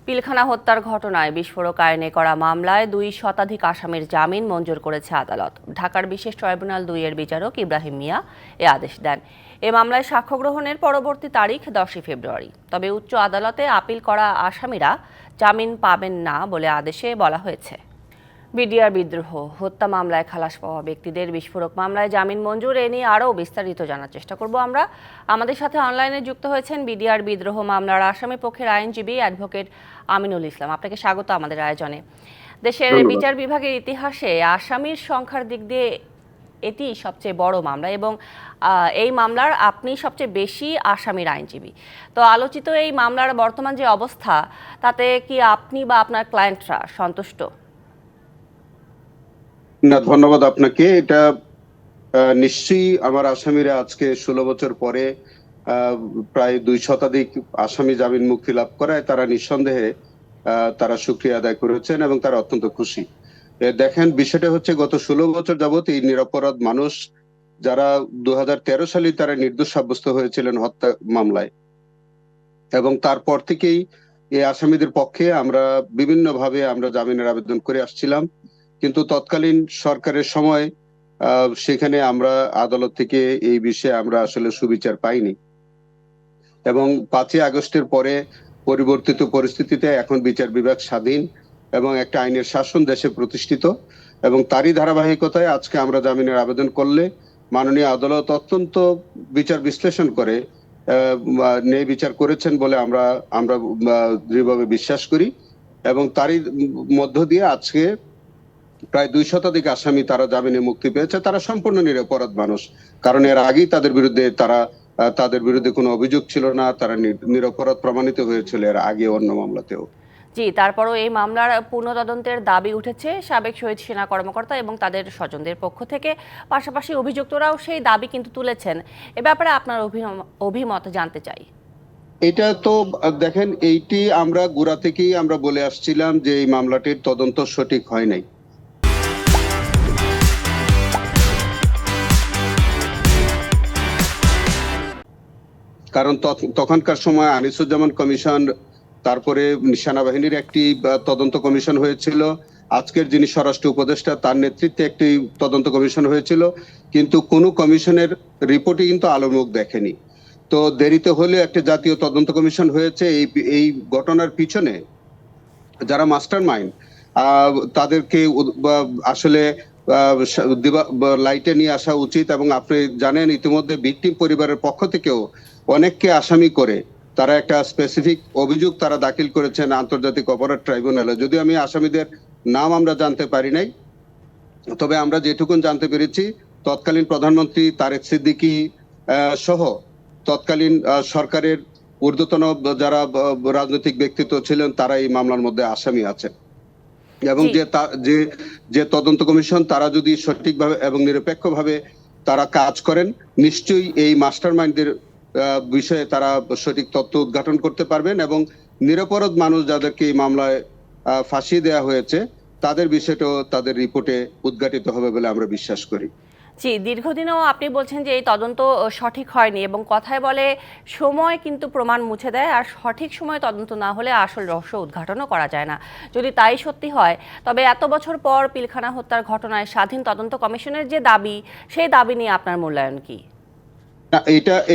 পিলখানা হত্যার ঘটনায় বিস্ফোরক আইনে করা মামলায় 2 শতাধিক আসামির জামিন মঞ্জুর করেছে আদালত। ঢাকার বিশেষ ট্রাইব্যুনাল 2 এর বিচারক ইব্রাহিম মিয়া এ আদেশ দেন। এ মামলায় সাক্ষ্য গ্রহণের পরবর্তী তারিখ 10 ফেব্রুয়ারি। তবে উচ্চ আদালতে আপিল করা আসামিরা জামিন পাবেন না বলে আদেশে বলা হয়েছে। বিডিআর বিদ্রোহ হত্যা মামলায় খালাস পাওয়া ব্যক্তিদের বিস্ফোরক মামলায় জামিন মঞ্জুর, এ নিয়ে আরও বিস্তারিত জানার চেষ্টা করব আমরা। আমাদের সাথে অনলাইনে যুক্ত হয়েছেন বিডিআর বিদ্রোহ মামলার আসামি পক্ষের আইনজীবী অ্যাডভোকেট আমিনুল ইসলাম। আপনাকে স্বাগত আমাদের আয়োজনে। দেশের বিচার বিভাগের ইতিহাসে আসামির সংখ্যার দিক দিয়ে এটি সবচেয়ে বড় মামলা এবং এই মামলার আপনি সবচেয়ে বেশি আসামির আইনজীবী। তো আলোচিত এই মামলার বর্তমান যে অবস্থা, তাতে কি আপনি বা আপনার ক্লায়েন্টরা সন্তুষ্ট? না, ধন্যবাদ আপনাকে। এটা নিশ্চয়ই আমার আসামিরা আজকে 16 বছর পরে প্রায় 2 শতাধিক আসামি জামিন মুক্তি লাভ করায় তারা নিঃসন্দেহে তারা শুকরিয়া আদায় করেছেন এবং তারা অত্যন্ত খুশি। দেখেন, বিষয়টা হচ্ছে গত 16 বছর যাবত এই নিরপরাধ মানুষ যারা 2013 সালে তারা নির্দোষ সাব্যস্ত হয়েছিলেন হত্যা মামলায়, এবং তারপর থেকেই এই আসামিদের পক্ষে আমরা বিভিন্নভাবে আমরা জামিনের আবেদন করে আসছিলাম, কিন্তু তৎকালীন সরকারের সময় সেখানে আমরা আদালত থেকে এই বিষয়ে আমরা আসলে সুবিচার পাইনি। এবং 5ই আগস্টের পরে পরিবর্তিত পরিস্থিতিতে এখন বিচার বিভাগ স্বাধীন এবং একটা আইনের শাসন দেশে প্রতিষ্ঠিত, এবং তারই ধারাবাহিকতায় আজকে আমরা জামিনের আবেদন করলে মাননীয় আদালত অত্যন্ত বিচার বিশ্লেষণ করে ন্যায় বিচার করেছেন বলে আমরা দৃঢ়ভাবে বিশ্বাস করি। এবং তারই মধ্য দিয়ে আজকে প্রায় 2 শতাধিক আসামি তারা জামিনে মুক্তি পেয়েছে। তারা সম্পূর্ণ নিরপরাধ মানুষ, কারণ এর আগেই তাদের বিরুদ্ধে কোনো অভিযোগ ছিল না, তারা নিরপরাধ প্রমাণিত হয়েছিল এর আগে অন্য মামলাতেও। জি, তারপরও এই মামলার পূর্ণ তদন্তের দাবি উঠেছে সাবেক শহীদ সেনা কর্মকর্তা এবং তাদের স্বজনদের পক্ষ থেকে। পাশাপাশি অভিযুক্তরাও সেই দাবি কিন্তু তুলেছেন। এ ব্যাপারে আপনার অভিমত জানতে চাই। এটা তো দেখেন, এইটি আমরা গোড়া থেকেই আমরা বলে আসছিলাম যে এই মামলাটির তদন্ত সঠিক হয় নাই। কারণ তখনকার সময় আনিসুজ্জামান কমিশন, তারপরে সেনাবাহিনীর একটি তদন্ত কমিশন হয়েছিল, আজকের যিনি স্বরাষ্ট্র উপদেষ্টা তার নেতৃত্বে একটি তদন্ত কমিশন হয়েছিল, কিন্তু কোনো কমিশনের রিপোর্টই কিন্তু আলোর মুখ দেখেনি। তো দেরিতে হলে একটা জাতীয় তদন্ত কমিশন হয়েছে। এই ঘটনার পিছনে যারা মাস্টার মাইন্ড, তাদেরকে আসলে লাইটে নিয়ে আসা উচিত। এবং আপনি জানেন ইতিমধ্যে ভিকটিম পরিবারের পক্ষ থেকেও অনেককে আসামি করে তারা একটা স্পেসিফিক অভিযোগ তারা দাখিল করেছেন আন্তর্জাতিক অপরাধ ট্রাইব্যুনালে। যদিও আমি আসামিদের নাম আমরা জানতে পারি নাই, তবে আমরা যেটুকুন জানতে পেরেছি তৎকালীন প্রধানমন্ত্রী তারেক সিদ্দিকী সহ তৎকালীন সরকারের ঊর্ধ্বতন যারা রাজনৈতিক ব্যক্তিত্ব ছিলেন তারা এই মামলার মধ্যে আসামি আছেন। এবং যে তদন্ত কমিশন তারা যদি সঠিকভাবে এবং নিরপেক্ষভাবে তারা কাজ করেন, নিশ্চয়ই এই মাস্টার মাইন্ডদের বিষয়ে তারা সঠিক তথ্য উদ্ঘাটন করতে পারবেন, এবং নিরপরাধ মানুষ যাদেরকে এই মামলায় ফাঁসি দেওয়া হয়েছে তাদের বিষয়টাও তাদের রিপোর্টে উদ্ঘাটিত হবে বলে আমরা বিশ্বাস করি। জি, দীর্ঘদিনেও আপনি বলছেন যে এই তদন্ত সঠিক হয়নি এবং কথায় বলে সময় কিন্তু প্রমাণ মুছে দেয়, আর সঠিক সময়ে তদন্ত না হলে আসল রহস্য উদ্ঘাটনও করা যায় না। যদি তাই সত্যি হয়, তবে এত বছর পর পিলখানা হত্যার ঘটনায় স্বাধীন তদন্ত কমিশনের যে দাবি, সেই দাবি নিয়ে আপনার মূল্যায়ন কি?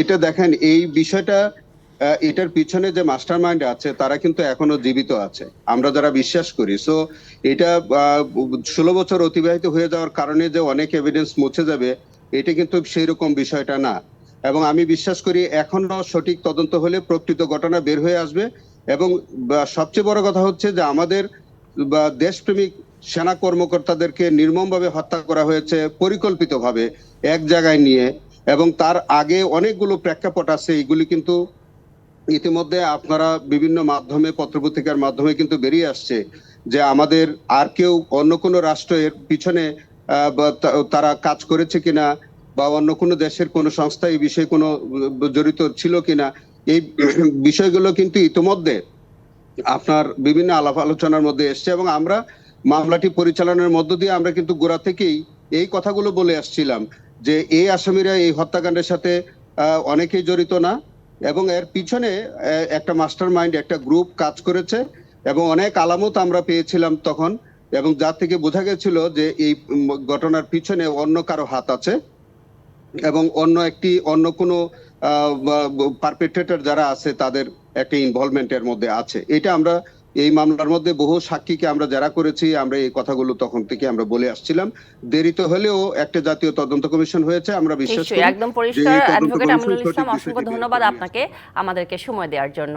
এটা দেখেন, এই বিষয়টা এটার পিছনে যে মাস্টার মাইন্ড আছে তারা কিন্তু এখনো জীবিত আছে, আমরা যারা বিশ্বাস করি। সো এটা 16 বছর অতিবাহিত হয়ে যাওয়ার কারণে যে অনেক এভিডেন্স মুছে যাবে, এটা কিন্তু সেই রকম বিষয়টা না। এবং আমি বিশ্বাস করি এখনো সঠিক তদন্ত হলে প্রকৃত ঘটনা বের হয়ে আসবে। এবং সবচেয়ে বড় কথা হচ্ছে যে আমাদের দেশপ্রেমিক সেনা কর্মকর্তাদেরকে নির্মমভাবে হত্যা করা হয়েছে পরিকল্পিতভাবে এক জায়গায় নিয়ে, এবং তার আগে অনেকগুলো প্রেক্ষাপট আছে। এইগুলি কিন্তু ইতিমধ্যে আপনারা বিভিন্ন মাধ্যমে পত্রপত্রিকার মাধ্যমে কিন্তু বেরিয়ে আসছে যে আমাদের আর কেউ অন্য কোনো রাষ্ট্রের পিছনে তারা কাজ করেছে কিনা, বা অন্য কোনো দেশের কোনো সংস্থা এই বিষয়ে কোনো জড়িত ছিল কিনা। এই বিষয়গুলো কিন্তু ইতিমধ্যে আপনার বিভিন্ন আলাপ আলোচনার মধ্যে এসছে, এবং আমরা মামলাটি পরিচালনার মধ্য দিয়ে আমরা কিন্তু গোড়া থেকেই এই কথাগুলো বলে আসছিলাম যে এই আসামিরা এই হত্যাকাণ্ডের সাথে অনেকেই জড়িত না, এবং এর পিছনে একটা মাস্টার মাইন্ড, একটা গ্রুপ কাজ করেছে। এবং অনেক আলামত আমরা পেয়েছিলাম তখন, এবং যার থেকে বোঝা গেছিল যে এই ঘটনার পিছনে অন্য কারো হাত আছে এবং অন্য কোনো পারপেট্রেটর যারা আছে তাদের একটা ইনভলভমেন্টের মধ্যে আছে। এটা আমরা এই মামলার মধ্যে বহু সাক্ষীকে আমরা যারা করেছি আমরা এই কথাগুলো তখন থেকে আমরা বলে আসছিলাম। দেরিতে হলেও একটা জাতীয় তদন্ত কমিশন হয়েছে, আমরা বিশ্বাস নিশ্চয়ই, করি একদম যে পরিষ্কার। এই তদন্ত অ্যাডভোকেট কমিশন আমিনুল সঠিক ইসলাম, বিষয়টি অসংখ্য বের ধন্যবাদ করে নিয়ে আপনাকে আমাদেরকে সময় দেওয়ার জন্য।